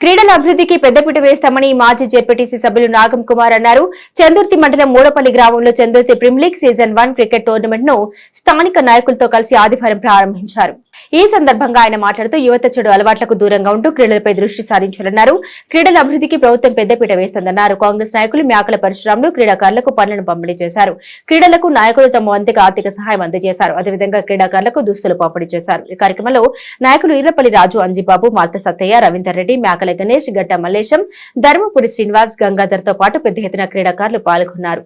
క్రీడల అభివృద్ధికి పెద్దపీట వేస్తామని మాజీ జెడ్పీటీసీ సభ్యులు నాగం కుమార్ అన్నారు. చందుర్తి మండలం మూడపల్లి గ్రామంలో Chandurthi premier league season 1 cricket tournament ను స్థానిక నాయకులతో కలిసి ఆదివారం ప్రారంభించారు. ఈ సందర్భంగా ఆయన మాట్లాడుతూ యువత చెడు అలవాట్లకు దూరంగా ఉంటూ క్రీడలపై దృష్టి సారించాలన్నారు. క్రీడల అభివృద్ధికి ప్రభుత్వం పెద్దపీట వేస్తుందన్నారు. కాంగ్రెస్ నాయకులు మ్యాకల పరశురాములు క్రీడాకారులకు పనులను పంపిణీ చేశారు. క్రీడలకు నాయకులు తమ వంతుగా ఆర్థిక సహాయం అందజేశారు. అదేవిధంగా క్రీడాకారులకు దుస్తులు పంపిణీ చేశారు. ఈ కార్యక్రమంలో నాయకులు ఈర్లపల్లి రాజు, అంజిబాబు, మాల్త సత్తయ్య, రవీందర్ రెడ్డి, మ్యాకల గణేష్, గడ్డ మల్లేశం, ధర్మపురి శ్రీనివాస్, గంగాధర్ తో పాటు పెద్ద ఎత్తున క్రీడాకారులు పాల్గొన్నారు.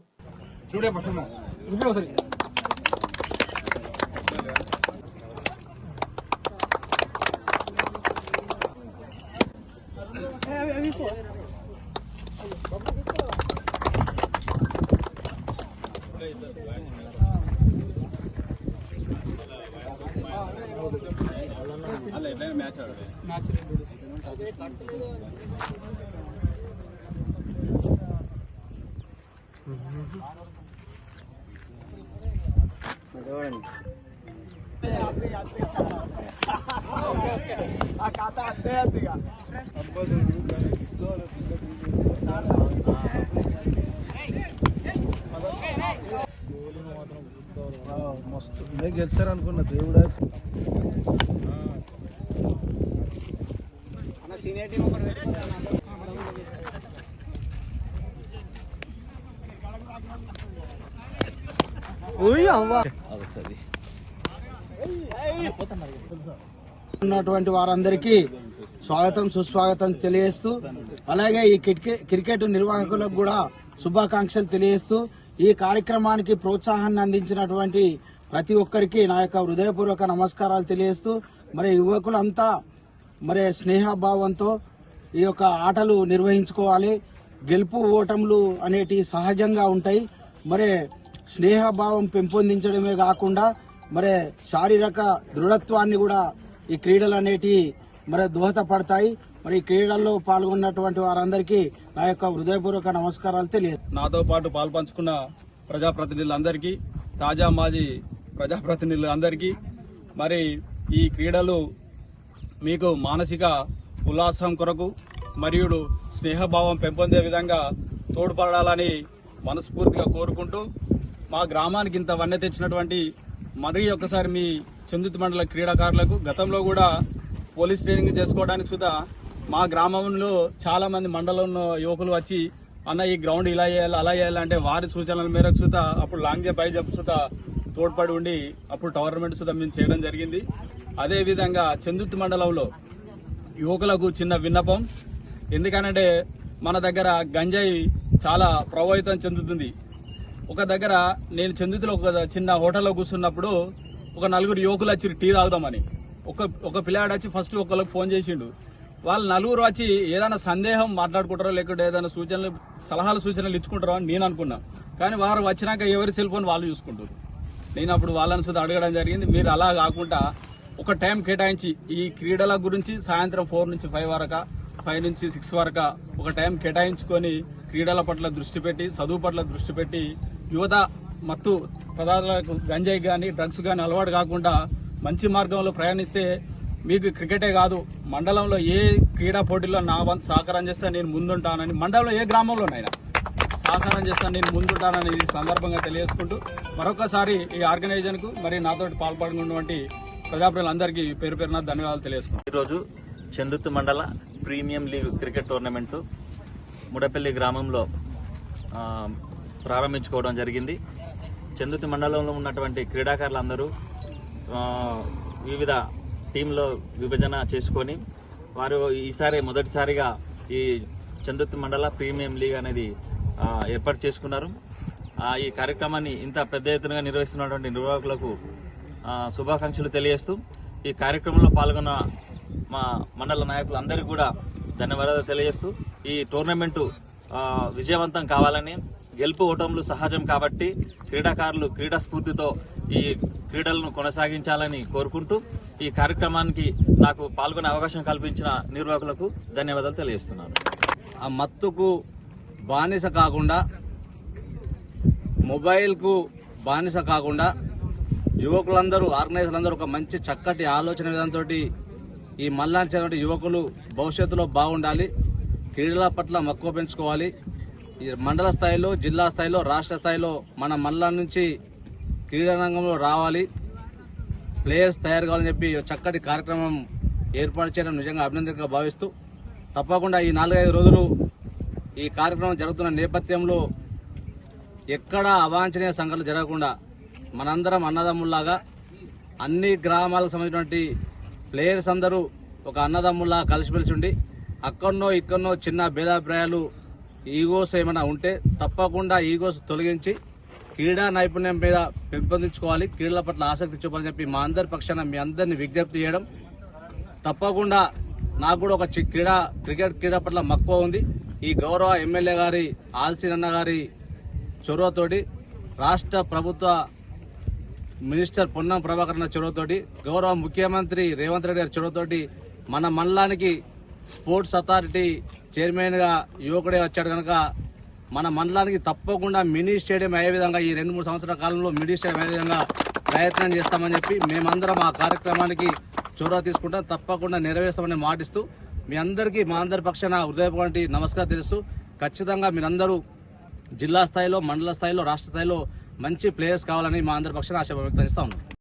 మస్తు గెలుస్తారు అనుకున్న దేవుడా. ఉన్నటువంటి వారందరికీ స్వాగతం సుస్వాగతం తెలియజేస్తూ, అలాగే ఈ క్రికెట్ నిర్వాహకులకు కూడా శుభాకాంక్షలు తెలియజేస్తూ, ఈ కార్యక్రమానికి ప్రోత్సాహాన్ని అందించినటువంటి ప్రతి ఒక్కరికి నా యొక్క హృదయపూర్వక నమస్కారాలు తెలియజేస్తూ, మరి యువకులంతా మరి స్నేహభావంతో ఈ యొక్క ఆటలు నిర్వహించుకోవాలి. గెలుపు ఓటములు అనేటి సహజంగా ఉంటాయి. మరి స్నేహభావం పెంపొందించడమే కాకుండా మరి శారీరక దృఢత్వాన్ని కూడా ఈ క్రీడలు అనేటివి మరి దోహదపడతాయి. మరి క్రీడల్లో పాల్గొన్నటువంటి వారందరికీ నా యొక్క హృదయపూర్వక నమస్కారాలు తెలియదు. నాతో పాటు పాల్పంచుకున్న ప్రజాప్రతినిధులందరికీ, తాజా మాజీ ప్రజాప్రతినిధులందరికీ, మరి ఈ క్రీడలు మీకు మానసిక ఉల్లాసం కొరకు మరియు స్నేహభావం పెంపొందే విధంగా తోడ్పడాలని మనస్ఫూర్తిగా కోరుకుంటూ, మా గ్రామానికి ఇంత వన్నె తెచ్చినటువంటి మరీ ఒకసారి మీ చందుర్తి మండల క్రీడాకారులకు, గతంలో కూడా పోలీస్ ట్రైనింగ్ చేసుకోవడానికి సుధా మా గ్రామంలో చాలా మంది మండలంలో యువకులు వచ్చి అన్న ఈ గ్రౌండ్ ఇలా చేయాలి అలా చేయాలంటే వారి సూచనల మేరకు సుధా అప్పుడు లాంగ్ జంప్, హై జంప్ సుధా తోడ్పడి ఉండి అప్పుడు టోర్నమెంట్ సుధా మేము చేయడం జరిగింది. అదేవిధంగా చందుర్తి మండలంలో యువకులకు చిన్న విన్నపం, ఎందుకనంటే మన దగ్గర గంజాయి చాలా ప్రభావితం చెందుతుంది. ఒక దగ్గర నేను చందుర్తిలో ఒక చిన్న హోటల్లో కూర్చున్నప్పుడు ఒక నలుగురు యువకులు వచ్చి టీ తాగుదామని ఒక పిల్లాడు వచ్చి ఫస్ట్ ఒకరికి ఫోన్ చేసిండు. వాళ్ళు నలుగురు వచ్చి ఏదైనా సందేహం మాట్లాడుకుంటారో లేకుంటే ఏదైనా సలహాలు సూచనలు ఇచ్చుకుంటారో అని నేను అనుకున్నా. కానీ వారు వచ్చినాక ఎవరి సెల్ ఫోన్ వాళ్ళు చూసుకుంటారు. నేను అప్పుడు వాళ్ళని సుధా అడగడం జరిగింది, మీరు అలా కాకుండా ఒక టైం కేటాయించి ఈ క్రీడల గురించి సాయంత్రం 4 నుంచి 5 వరకు, 5 నుంచి 6 వరకు ఒక టైం కేటాయించుకొని క్రీడల పట్ల దృష్టి పెట్టి, చదువు పట్ల దృష్టి పెట్టి, యువత మత్తు పదార్థాలకు గంజాయి కానీ డ్రగ్స్ కానీ అలవాటు కాకుండా మంచి మార్గంలో ప్రయాణిస్తే మీకు క్రికెటే కాదు, మండలంలో ఏ క్రీడా పోటీల్లో నా వంతు సహకారం చేస్తే నేను ముందుంటానని, మండలంలో ఏ గ్రామంలోనైనా సహకారం చేస్తాను నేను ముందుంటానని ఈ సందర్భంగా తెలియజేసుకుంటూ, మరొకసారి ఈ ఆర్గనైజేషన్కు మరి నాతో పాల్పడినటువంటి ప్రజాప్రతినిధులందరికీ పేరు పేరున ధన్యవాదాలు తెలియజేసుకుంటాను. ఈరోజు చందుర్తి మండల premium league cricket tournament Mudapalli గ్రామంలో ప్రారంభించుకోవడం జరిగింది. చందుర్తి మండలంలో ఉన్నటువంటి క్రీడాకారులందరూ వివిధ టీంలో విభజన చేసుకొని వారు ఈసారి మొదటిసారిగా ఈ చందుర్తి మండల ప్రీమియం లీగ్ అనేది ఏర్పాటు చేసుకున్నారు. ఈ కార్యక్రమాన్ని ఇంత పెద్ద ఎత్తున నిర్వహిస్తున్నటువంటి నిర్వాహకులకు శుభాకాంక్షలు తెలియజేస్తూ, ఈ కార్యక్రమంలో పాల్గొన్న మా మండల నాయకులందరికీ కూడా ధన్యవాదాలు తెలియజేస్తూ, ఈ టోర్నమెంటు విజయవంతం కావాలని, గెలుపు ఓటములు సహజం కాబట్టి క్రీడాకారులు క్రీడా స్ఫూర్తితో ఈ క్రీడలను కొనసాగించాలని కోరుకుంటూ, ఈ కార్యక్రమానికి నాకు పాల్గొనే అవకాశం కల్పించిన నిర్వాహకులకు ధన్యవాదాలు తెలియజేస్తున్నాను. ఆ మత్తుకు బానిస కాకుండా, మొబైల్కు బానిస కాకుండా యువకులందరూ, ఆర్గనైజర్లందరూ ఒక మంచి చక్కటి ఆలోచన విధానంతో ఈ మల్లాంటి యువకులు భవిష్యత్తులో బాగుండాలి, క్రీడల పట్ల మక్కువ పెంచుకోవాలి. ఈ మండల స్థాయిలో, జిల్లా స్థాయిలో, రాష్ట్ర స్థాయిలో మన మల్లా నుంచి క్రీడా రంగంలో రావాలి, ప్లేయర్స్ తయారు కావాలని చెప్పి చక్కటి కార్యక్రమం ఏర్పాటు చేయడం నిజంగా అభినందనగా భావిస్తూ, తప్పకుండా ఈ 4-5 రోజులు ఈ కార్యక్రమం జరుగుతున్న నేపథ్యంలో ఎక్కడా అవాంఛనీయ సంఘటనలు జరగకుండా మనందరం అన్నదమ్ముల్లాగా అన్ని గ్రామాలకు సంబంధించినటువంటి ప్లేయర్స్ అందరూ ఒక అన్నదమ్ముల్లా కలిసిమెలిసి ఉండి అక్కడనో ఇక్కడనో చిన్న భేదాభిప్రాయాలు, ఈగోస్ ఏమైనా ఉంటే తప్పకుండా ఈగోస్ తొలగించి క్రీడా నైపుణ్యం మీద పెంపొందించుకోవాలి, క్రీడల పట్ల ఆసక్తి చూపాలని చెప్పి మా అందరి పక్షాన మీ అందరినీ విజ్ఞప్తి చేయడం. తప్పకుండా నాకు కూడా ఒక క్రికెట్ క్రీడ పట్ల మక్కువ ఉంది. ఈ గౌరవ ఎమ్మెల్యే గారి ఆల్సీన్ అన్న గారి చొరవతోటి, రాష్ట్ర ప్రభుత్వ మినిస్టర్ పొన్నం ప్రభాకర్ అన్న చొరవతోటి, గౌరవ ముఖ్యమంత్రి రేవంత్ రెడ్డి గారి చొరవతోటి మన మండలానికి స్పోర్ట్స్ అథారిటీ చైర్మన్గా యువకుడే వచ్చాడు కనుక మన మండలానికి తప్పకుండా మినీ స్టేడియం అయ్యే విధంగా ఈ 2-3 సంవత్సరాల కాలంలో మినీ స్టేడియం అయ్యే విధంగా ప్రయత్నం చేస్తామని చెప్పి మేమందరం ఆ కార్యక్రమానికి చొరవ తీసుకుంటాం, తప్పకుండా నెరవేర్స్తామని మాటిస్తూ మీ అందరికీ మా అందరి పక్షాన హృదయపూర్వక నమస్కారం తెలుస్తూ, ఖచ్చితంగా మీరందరూ జిల్లా స్థాయిలో, మండల స్థాయిలో, రాష్ట్ర స్థాయిలో మంచి ప్లేయర్స్ కావాలని మా అందరి పక్షాన ఆశ వ్యక్తం చేస్తా ఉన్నాం.